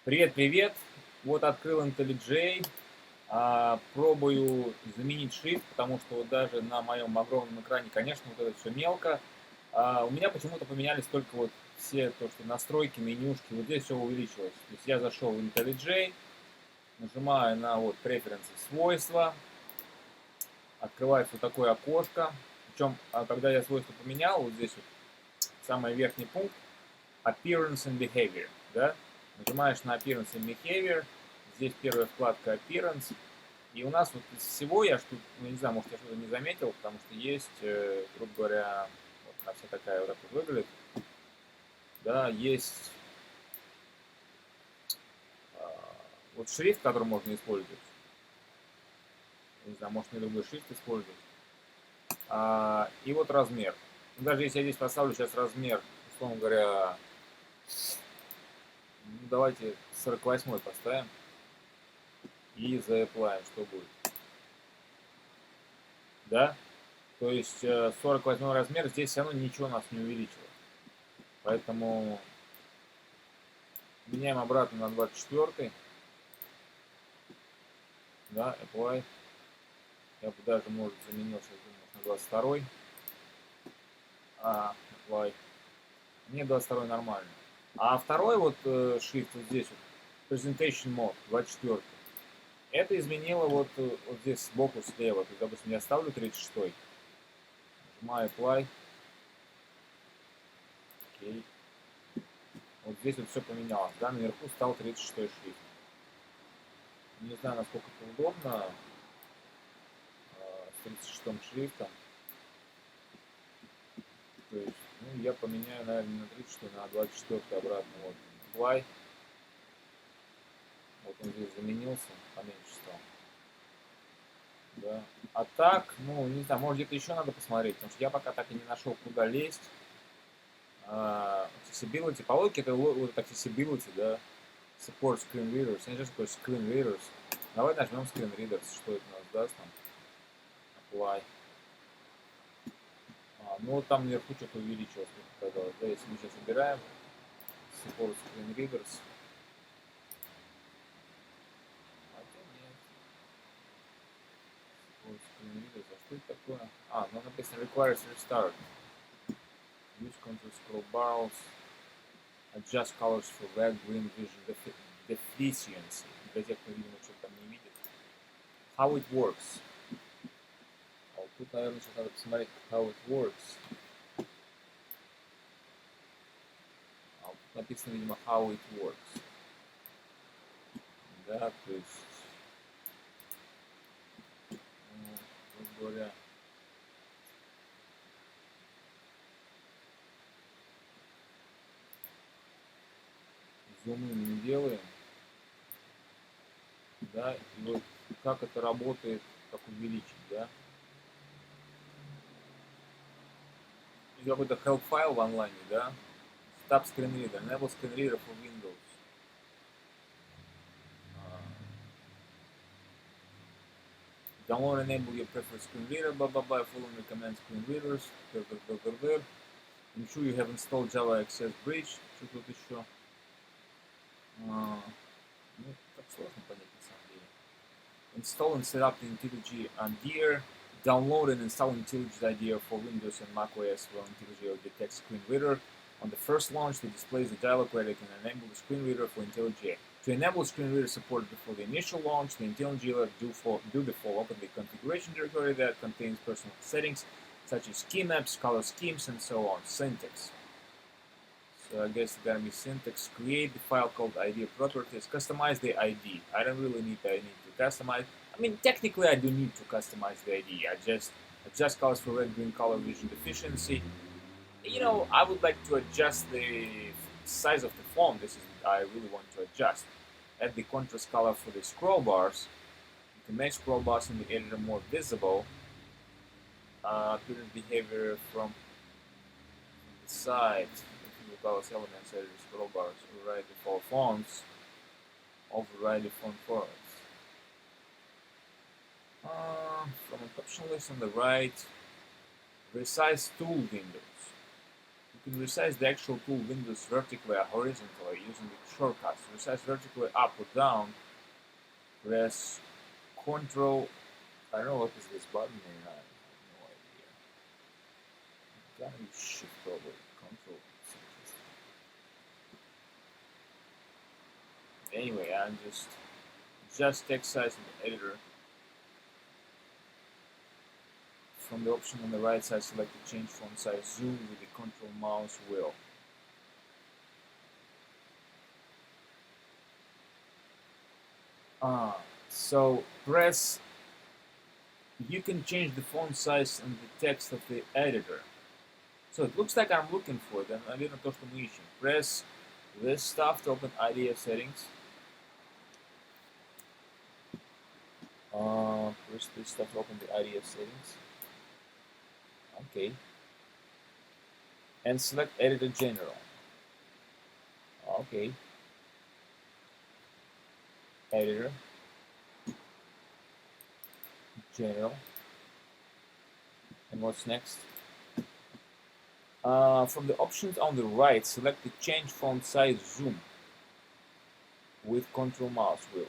Привет! Вот открыл IntelliJ, пробую заменить шрифт, потому что вот даже на моем огромном экране, конечно, вот это все мелко. У меня почему-то поменялись только вот все то, что настройки, менюшки, вот здесь все увеличилось. То есть я зашел в IntelliJ, нажимаю на вот Preferences, свойства, открывается вот такое окошко. Причем, когда я свойства поменял, вот здесь вот самый верхний пункт, Appearance and Behavior, да? Нажимаешь на Appearance and Behavior, здесь первая вкладка Appearance, и у нас вот из всего я что, ну не знаю, может я что-то не заметил, потому что есть, грубо говоря, вот она вся такая вот так вот выглядит, да, есть вот шрифт, который можно использовать, не знаю, может не любой шрифт использовать, и вот размер. Ну, даже если я здесь поставлю сейчас размер, условно говоря, ну, давайте 48 поставим и заэплаем, что будет, да? То есть 48 размер, здесь все равно ничего у нас не увеличило. Поэтому меняем обратно на 24. Да, apply. Я бы даже, может, заменил сейчас, думаю, на 22. Apply. Мне 22 нормально. А второй вот shift вот здесь вот, Presentation Mode, 24. Это изменило вот, вот здесь сбоку слева. То есть, допустим, я ставлю 36. Нажимаю apply. Окей. Вот здесь вот все поменялось. Да, наверху стал 36 шрифт. Не знаю, насколько это удобно с 36 шрифтом. То есть, ну, я поменяю, наверное, на 36, на 24 обратно. Вот, apply. Вот он здесь заменился, поменьше стал. Да. А так, ну, не знаю, может где-то еще надо посмотреть, потому что я пока так и не нашел, куда лезть. Accessibility, по логике это вот accessibility, да. Support screen readers. Я сейчас такой screen readers. Давай нажмем screen readers, что это у нас даст там. Apply. Ну вот там наверху что-то увеличилось, мне показалось. Да, если мы сейчас убираем support screen readers. Хотя нет. Support screen readers, а что это такое? Ну написано requires restart. Use control scroll barrels. Adjust colors for red, green, vision deficiency. Для тех, кто, видимо, что-то там не видит. How it works. А вот тут, наверное, сейчас надо посмотреть, how it works. А вот тут написано, видимо, how it works. Да, то есть, грубо говоря, зумы не делаем. Да, и вот как это работает, как увеличить, да. Есть какой-то help файл в онлайне, да. Tab screen reader, enable screen reader for Windows. Download and enable your preferred screen reader, blah blah blah, following recommend screen readers, Ensure you have installed Java Access Bridge, что тут еще. Ну, так сложно понять на самом деле. Install and set up the IntelliJ IDEA. Download and install IntelliJ IDEA for Windows and macOS while IntelliJ will detect screen reader. On the first launch, it displays the dialog where they can enable the screen reader for IntelliJ. To enable screen reader support before the initial launch, the IntelliJ will do the follow. Open the configuration directory that contains personal settings such as key maps, color schemes, and so on. Syntax. So I guess it's gonna be syntax. Create the file called ID properties. Customize the ID. I don't really need to customize. I mean, technically, I do need to customize the ID. I just adjust colors for red, green, color vision deficiency. You know, I would like to adjust the size of the font. This is what I really want to adjust. Add the contrast color for the scroll bars. You can make scroll bars in the editor more visible. Appearance behavior from the side. Colors elements, editor scroll bars. Override default fonts. Override the font formats. From an option list on the right, resize tool windows. You can resize the actual tool windows vertically or horizontally using the shortcuts. To resize vertically up or down, press Ctrl. I don't know what is this button here. I have no idea. Gotta use Shift probably. Ctrl. Anyway, I'm just text size in the editor. From the option on the right side, select the change font size zoom with the control mouse wheel. So press, you can change the font size and the text of the editor. So it looks like I'm looking for it, and I didn't touch the mission. Press this stuff to open IDF settings. Press this stuff to open the IDF settings. Okay. And select Editor General. Okay. Editor. General. And what's next? From the options on the right, select the change font size zoom with control mouse wheel.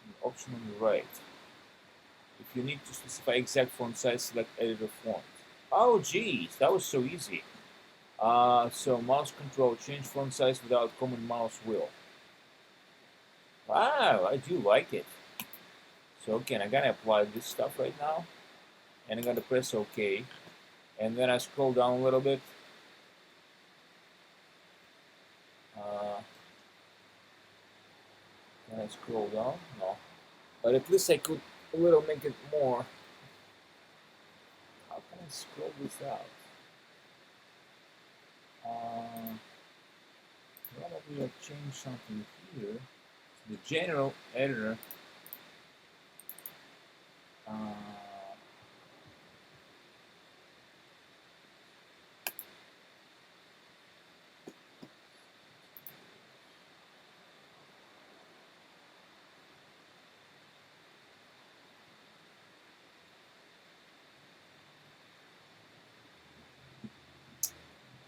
The option on the right. If you need to specify exact font size, select editor font. Oh geez, that was so easy. So mouse control, change font size without command mouse wheel. Wow, I do like it. So okay, I'm gonna apply this stuff right now, and I'm gonna press OK, and then I scroll down a little bit. Can I scroll down? No, but at least I could a little make it more. How can I scroll this out? Probably I'll change something here. The general editor.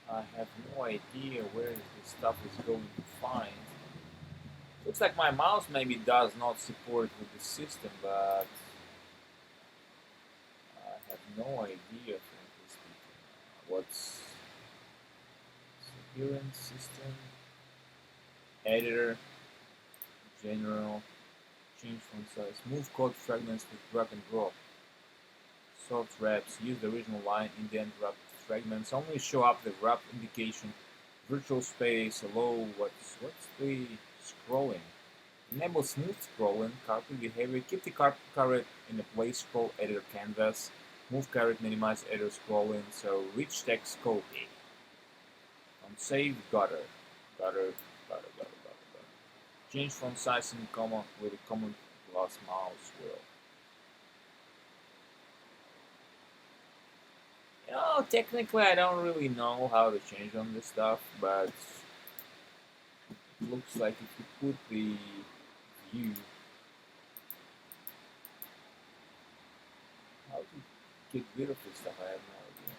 I have no idea where this stuff is going to find. Looks like my mouse maybe does not support with the system, but I have no idea, frankly speaking. What's appearance, system, editor, general, change font size, move code fragments with drag and drop, soft wraps, use the original line, indent wrapped fragments, only show up the wrap indication, virtual space, allow what's the scrolling. Enable smooth scrolling, carpet behavior, keep the caret in a place, scroll editor canvas, move caret, minimize editor scrolling, so rich text copy. On save, gutter. Change font size in common with a common plus mouse wheel. You know, technically I don't really know how to change on this stuff, but it looks like if you put the view, how to get rid of this stuff, I have no idea.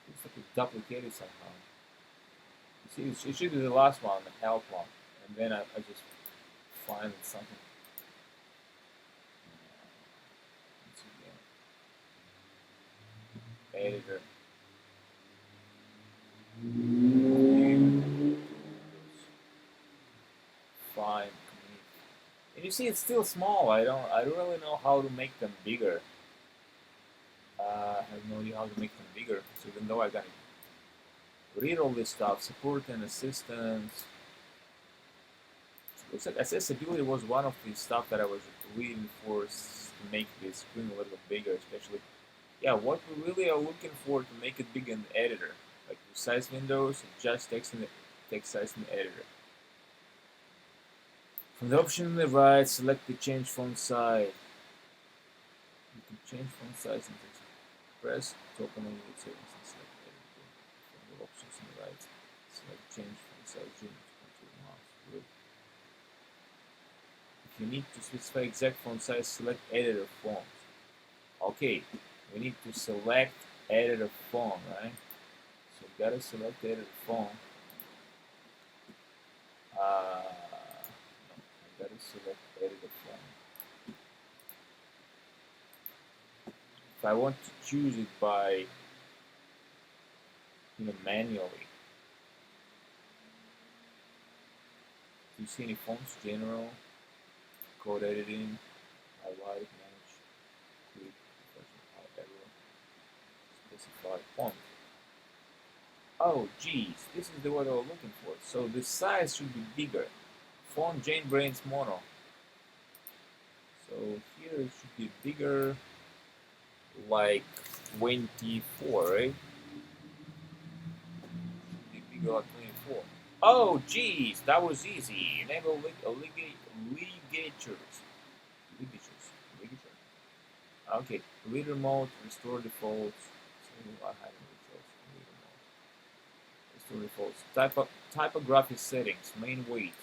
Looks like it's duplicated somehow. You see, it should be the last one, the help one, and then I just find something. Editor. Fine. And you see, it's still small. I don't really know how to make them bigger. I have no idea how to make them bigger. So even though I gotta read all this stuff, support and assistance. Looks like accessibility was one of the stuff that I was reading for to make the screen a little bit bigger, especially. Yeah, what we really are looking for to make it big in the editor, like resize windows, adjust text in the text size in the editor. From the option on the right, select the change font size. You can change font size and text. Press to open any settings and select editor. From the options on the right, select change font size zoom to mouse wheel. If you need to specify exact font size, select editor font. Okay, we need to select editor font, right? gotta select edit font. No, I gotta select edit font. If I want to choose it by manually. Do you see any fonts? General, code editing, highlight, manage, click, however, specify font. Oh, geez, this is the word I was looking for. So the size should be bigger. Font JetBrains Mono. So here it should be bigger, like 24, right? Should be bigger like 24. Oh, geez, that was easy. Enable ligatures. Ligature. Okay, leader mode, restore defaults. Restore defaults. Typography settings, main weight.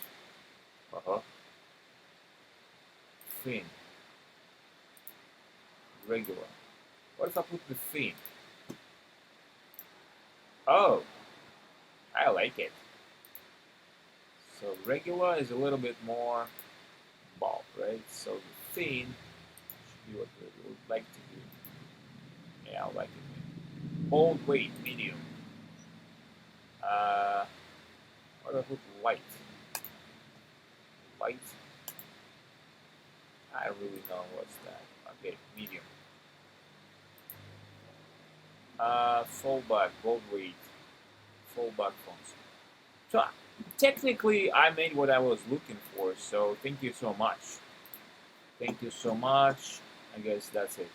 Thin. Regular. What if I put the thin? Oh, I like it. So regular is a little bit more bulk, right? So the thin should be what we would like to do. Yeah, I like it. Bold weight, medium. What do I put? Light. Light. I don't really know what's that. Okay, medium. Fallback, bold weight. Fallback fonts. So technically, I made what I was looking for. So thank you so much. Thank you so much. I guess that's it.